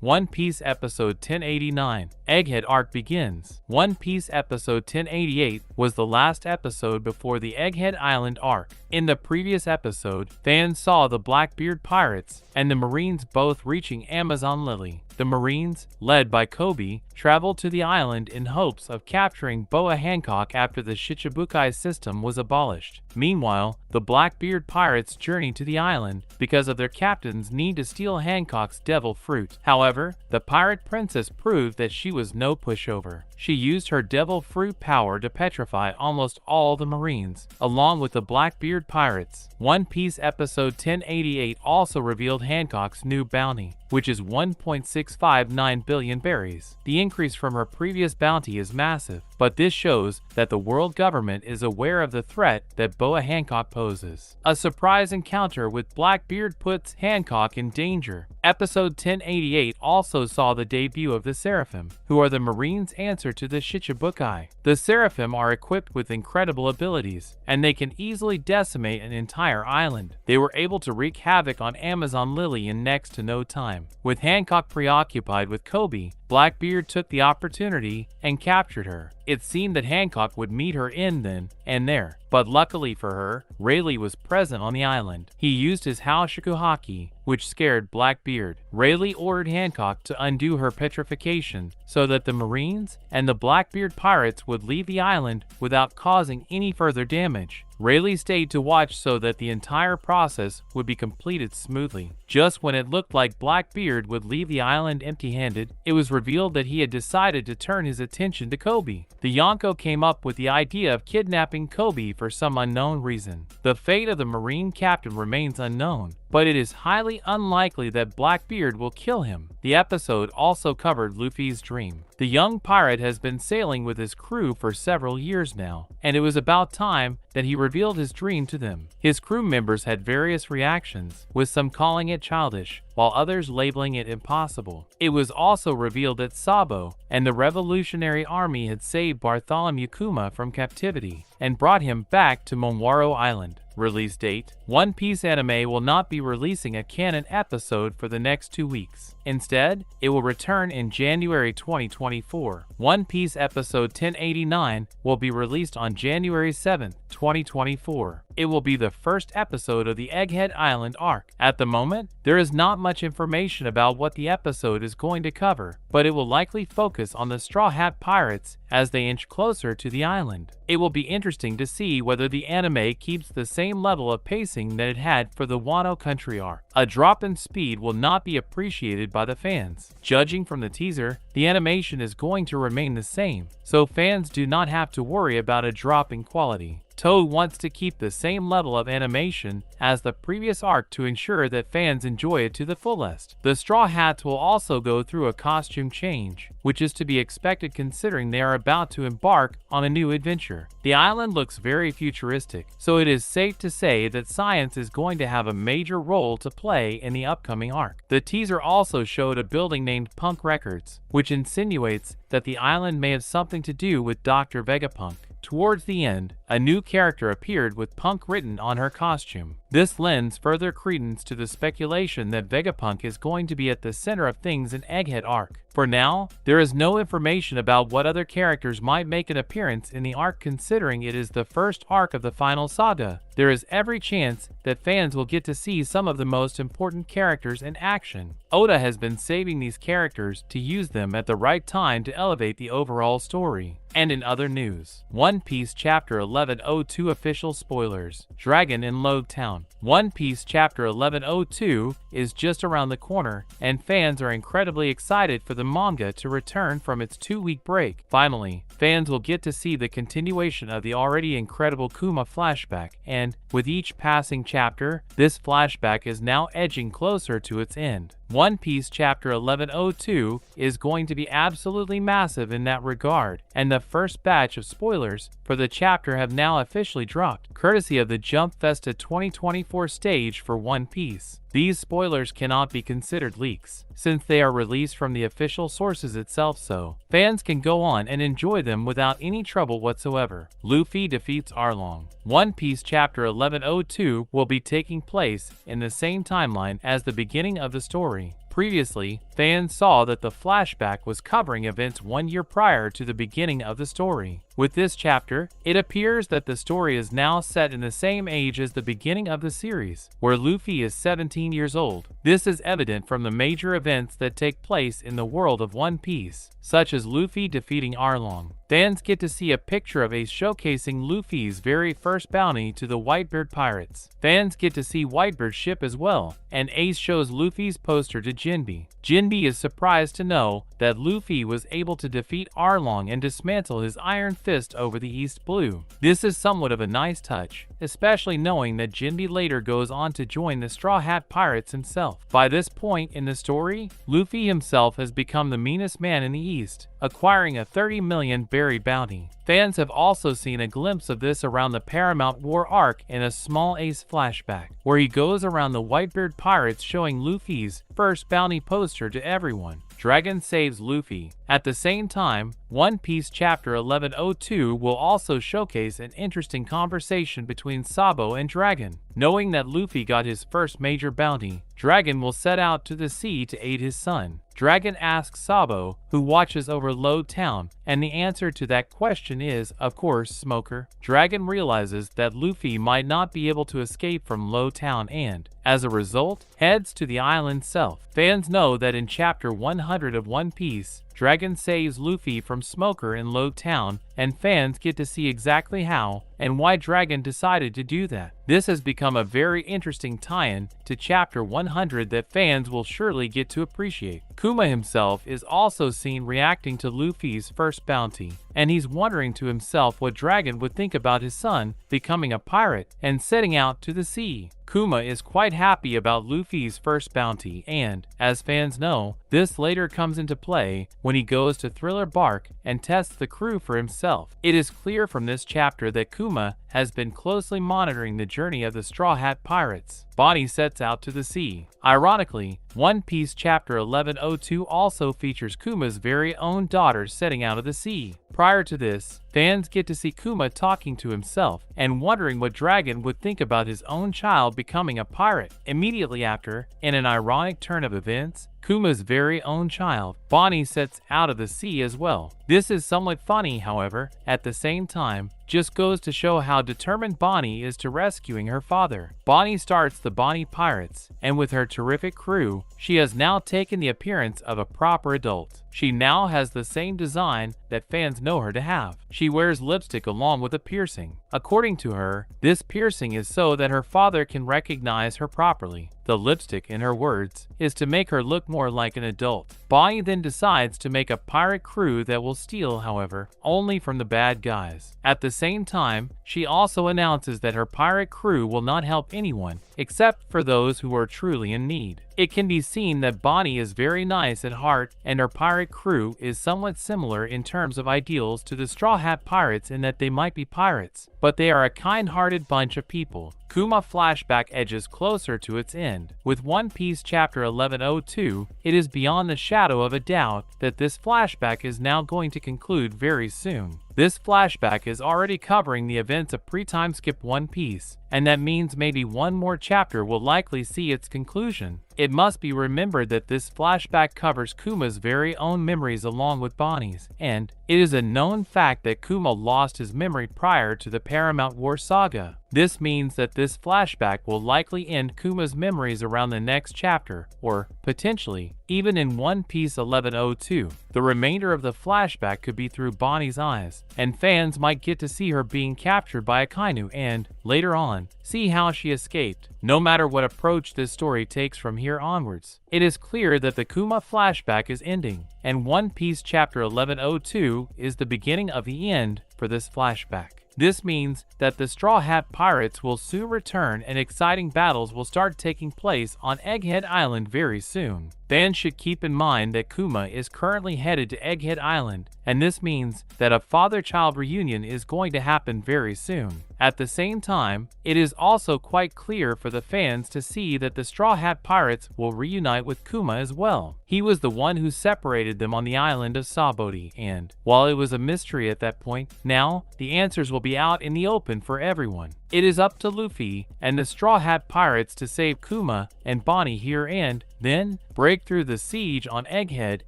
One Piece Episode 1089, Egghead Arc Begins. One Piece Episode 1088 was the last episode before the Egghead Island arc. In the previous episode, fans saw the Blackbeard pirates and the Marines both reaching Amazon Lily. The Marines, led by Kobe, traveled to the island in hopes of capturing Boa Hancock after the Shichibukai system was abolished. Meanwhile, the Blackbeard pirates journeyed to the island because of their captain's need to steal Hancock's devil fruit. However, the pirate princess proved that she was no pushover. She used her devil fruit power to petrify almost all the Marines, along with the Blackbeard pirates. One Piece Episode 1088 also revealed Hancock's new bounty, which is 1.659 billion berries. The increase from her previous bounty is massive, but this shows that the world government is aware of the threat that Boa Hancock poses. A surprise encounter with Blackbeard puts Hancock in danger. Episode 1088 also saw the debut of the Seraphim, who are the Marines' answer to the Shichibukai. The Seraphim are equipped with incredible abilities, and they can easily decimate an entire island. They were able to wreak havoc on Amazon Lily in next to no time. With Hancock preoccupied with Kobe, Blackbeard took the opportunity and captured her. It seemed that Hancock would meet her in then and there, but luckily for her, Rayleigh was present on the island. He used his Haoshiku Haki, which scared Blackbeard. Rayleigh ordered Hancock to undo her petrification so that the Marines and the Blackbeard pirates would leave the island without causing any further damage. Rayleigh stayed to watch so that the entire process would be completed smoothly. Just when it looked like Blackbeard would leave the island empty-handed, it was revealed that he had decided to turn his attention to Kobe. The Yonko came up with the idea of kidnapping Kobe for some unknown reason. The fate of the Marine captain remains unknown, but it is highly unlikely that Blackbeard will kill him. The episode also covered Luffy's dream. The young pirate has been sailing with his crew for several years now, and it was about time that he revealed his dream to them. His crew members had various reactions, with some calling it childish, while others labeling it impossible. It was also revealed that Sabo and the Revolutionary Army had saved Bartholomew Kuma from captivity and brought him back to Momwaro Island. Release date: One Piece anime will not be releasing a canon episode for the next 2 weeks. Instead, it will return in January 2024. One Piece episode 1089 will be released on January 7th, 2024. It will be the first episode of the Egghead Island arc. At the moment, there is not much information about what the episode is going to cover, but it will likely focus on the Straw Hat Pirates as they inch closer to the island. It will be interesting to see whether the anime keeps the same level of pacing that it had for the Wano Country arc. A drop in speed will not be appreciated by the fans. Judging from the teaser, the animation is going to remain the same, so fans do not have to worry about a drop in quality. Toad wants to keep the same level of animation as the previous arc to ensure that fans enjoy it to the fullest. The Straw Hats will also go through a costume change, which is to be expected considering they are about to embark on a new adventure. The island looks very futuristic, so it is safe to say that science is going to have a major role to play in the upcoming arc. The teaser also showed a building named Punk Records, which insinuates that the island may have something to do with Dr. Vegapunk. Towards the end, a new character appeared with Punk written on her costume. This lends further credence to the speculation that Vegapunk is going to be at the center of things in Egghead Arc. For now, there is no information about what other characters might make an appearance in the arc considering it is the first arc of the final saga. There is every chance that fans will get to see some of the most important characters in action. Oda has been saving these characters to use them at the right time to elevate the overall story. And in other news, One Piece Chapter 1102 official spoilers. Dragon in Log Town. One Piece Chapter 1102 is just around the corner, and fans are incredibly excited for the manga to return from its 2-week break. Finally, fans will get to see the continuation of the already incredible Kuma flashback, and with each passing chapter, this flashback is now edging closer to its end. One Piece Chapter 1102 is going to be absolutely massive in that regard, and the first batch of spoilers for the chapter have now officially dropped, courtesy of the Jump Festa 2024 stage for One Piece. These spoilers cannot be considered leaks, since they are released from the official sources itself, so fans can go on and enjoy them without any trouble whatsoever. Luffy defeats Arlong. One Piece Chapter 1102 will be taking place in the same timeline as the beginning of the story. Previously, fans saw that the flashback was covering events 1 year prior to the beginning of the story. With this chapter, it appears that the story is now set in the same age as the beginning of the series, where Luffy is 17 years old. This is evident from the major events that take place in the world of One Piece, such as Luffy defeating Arlong. Fans get to see a picture of Ace showcasing Luffy's very first bounty to the Whitebeard pirates. Fans get to see Whitebeard's ship as well, and Ace shows Luffy's poster to Jinbe. Jinbe is surprised to know that Luffy was able to defeat Arlong and dismantle his iron fist over the East Blue. This is somewhat of a nice touch, especially knowing that Jinbe later goes on to join the Straw Hat Pirates himself. By this point in the story, Luffy himself has become the meanest man in the East, acquiring a 30 million buried bounty. Fans have also seen a glimpse of this around the Paramount War arc in a small Ace flashback, where he goes around the Whitebeard pirates showing Luffy's first bounty poster to everyone. Dragon saves Luffy. At the same time, One Piece Chapter 1102 will also showcase an interesting conversation between Sabo and Dragon. Knowing that Luffy got his first major bounty, Dragon will set out to the sea to aid his son. Dragon asks Sabo, who watches over Low Town, and the answer to that question is, of course, Smoker. Dragon realizes that Luffy might not be able to escape from Low Town and, as a result, heads to the island itself. Fans know that in Chapter 100 of One Piece, Dragon saves Luffy from Smoker in Low Town, and fans get to see exactly how and why Dragon decided to do that. This has become a very interesting tie-in to Chapter 100 that fans will surely get to appreciate. Kuma himself is also seen reacting to Luffy's first bounty, and he's wondering to himself what Dragon would think about his son becoming a pirate and setting out to the sea. Kuma is quite happy about Luffy's first bounty and, as fans know, this later comes into play when he goes to Thriller Bark and tests the crew for himself. It is clear from this chapter that Kuma has been closely monitoring the journey of the Straw Hat Pirates. Bonnie sets out to the sea. Ironically, One Piece Chapter 1102 also features Kuma's very own daughter setting out of the sea. Prior to this, fans get to see Kuma talking to himself and wondering what Dragon would think about his own child becoming a pirate. Immediately after, in an ironic turn of events, Kuma's very own child, Bonnie, sets out of the sea as well. This is somewhat funny, however, at the same time, just goes to show how determined Bonnie is to rescuing her father. Bonnie starts the Bonnie Pirates, and with her terrific crew, she has now taken the appearance of a proper adult. She now has the same design that fans know her to have. She wears lipstick along with a piercing. According to her, this piercing is so that her father can recognize her properly. The lipstick, in her words, is to make her look more like an adult. Bonnie then decides to make a pirate crew that will steal, however, only from the bad guys. At the same time, she also announces that her pirate crew will not help anyone except for those who are truly in need. It can be seen that Bonnie is very nice at heart, and her pirate crew is somewhat similar in terms of ideals to the Straw Hat Pirates in that they might be pirates, but they are a kind-hearted bunch of people. Kuma flashback edges closer to its end. With One Piece Chapter 1102, it is beyond the shadow of a doubt that this flashback is now going to conclude very soon. This flashback is already covering the events of pre-time skip One Piece, and that means maybe one more chapter will likely see its conclusion. It must be remembered that this flashback covers Kuma's very own memories along with Bonnie's, and it is a known fact that Kuma lost his memory prior to the Paramount War saga. This means that this flashback will likely end Kuma's memories around the next chapter, or, potentially, even in One Piece 1102. The remainder of the flashback could be through Bonnie's eyes, and fans might get to see her being captured by Akainu and, later on, see how she escaped. No matter what approach this story takes from here onwards, it is clear that the Kuma flashback is ending, and One Piece Chapter 1102 is the beginning of the end for this flashback. This means that the Straw Hat Pirates will soon return and exciting battles will start taking place on Egghead Island very soon. Fans should keep in mind that Kuma is currently headed to Egghead Island, and this means that a father-child reunion is going to happen very soon. At the same time, it is also quite clear for the fans to see that the Straw Hat Pirates will reunite with Kuma as well. He was the one who separated them on the island of Saboti, and, while it was a mystery at that point, now, the answers will be out in the open for everyone. It is up to Luffy and the Straw Hat Pirates to save Kuma and Bonnie here and then break through the siege on Egghead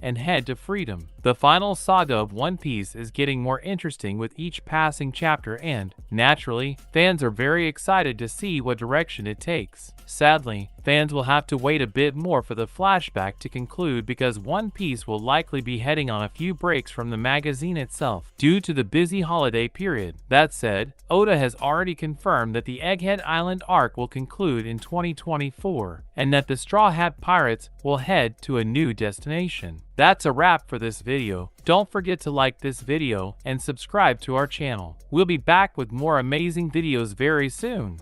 and head to freedom. The final saga of One Piece is getting more interesting with each passing chapter and, naturally, fans are very excited to see what direction it takes. Sadly, fans will have to wait a bit more for the flashback to conclude because One Piece will likely be heading on a few breaks from the magazine itself due to the busy holiday period. That said, Oda has already confirmed that the Egghead Island arc will conclude in 2024 and that the Straw Hat Pirates will head to a new destination. That's a wrap for this video. Don't forget to like this video and subscribe to our channel. We'll be back with more amazing videos very soon.